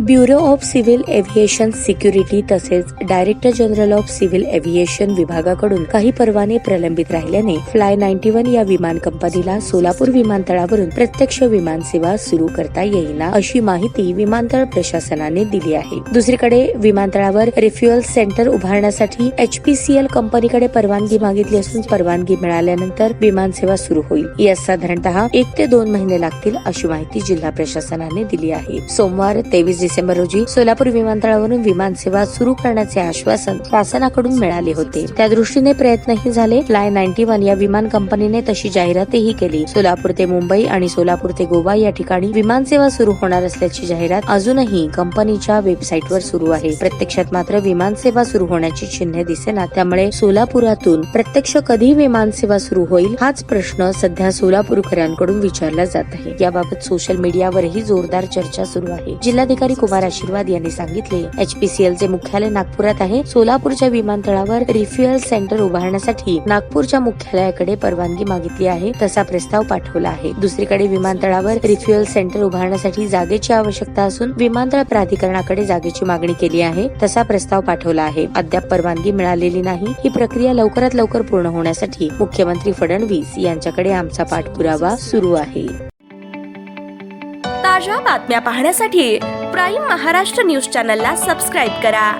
Bureau of civil aviation security तसेच director general of civil aviation विभागाकडून काही परवाने प्रलंबित राहिल्याने फ्लाय 91 या विमान कंपनीला सोलापूर विमानतळावरून प्रत्यक्ष विमान सेवा सुरू करता येईना अशी माहिती विमानतळ प्रशासनाने दिली आहे। दुसरीकडे विमानतळावर रिफ्युअल सेंटर उभारण्यासाठी HPCL कंपनीकडे परवानगी मागितली असून परवानगी मिळाल्यानंतर विमान सेवा सुरू होईल। यास साधारणतः 1 ते 2 महिने लागतील अशी माहिती जिल्हा प्रशासनाने दिली आहे। सोमवार 23 डिसेंबर रोजी सोलापूर विमानतळावरून विमान सेवा सुरू करण्याचे आश्वासन शासनाकडून मिळाले होते। त्या दृष्टीने प्रयत्नही झाले। फ्लाय 91 या विमान कंपनीने तशी जाहिरातही केली। सोलापूर ते मुंबई आणि सोलापूर ते गोवा या ठिकाणी विमान सेवा सुरू होणार असल्याची जाहिरात अजूनही कंपनीच्या वेबसाईटवर सुरू आहे। प्रत्यक्षात मात्र विमान सेवा सुरू होण्याची चिन्हे दिसेना। त्यामुळे सोलापुरातून प्रत्यक्ष कधी विमान सेवा सुरू होईल हाच प्रश्न सध्या सोलापूरकरांकडून विचारला जात आहे। याबाबत सोशल मीडियावरही जोरदार चर्चा सुरू आहे। जिल्हाधिकारी कुमार आशीर्वाद यांनी सांगितले, HPCL चे मुख्यालय नागपुरात आहे। सोलापूरच्या विमानतळावर रिफ्युअल सेंटर उभारण्यासाठी नागपूरच्या मुख्यालयाकडे परवानगी मागितली आहे, तसा प्रस्ताव पाठवला आहे। दुसरीकडे विमानतळावर रिफ्युअल सेंटर उभारण्यासाठी जागेची आवश्यकता असून विमानतळ प्राधिकरणाकडे जागेची मागणी केली आहे, तसा प्रस्ताव पाठवला आहे। अद्याप परवानगी मिळालेली नाही। ही प्रक्रिया लवकरात लवकर पूर्ण होण्यासाठी मुख्यमंत्री फडणवीस यांच्याकडे आमचा पाठपुरावा सुरू आहे। ताज्या बातम्या पाहण्यासाठी प्राईम महाराष्ट्र न्यूज चॅनलला सबस्क्राईब करा।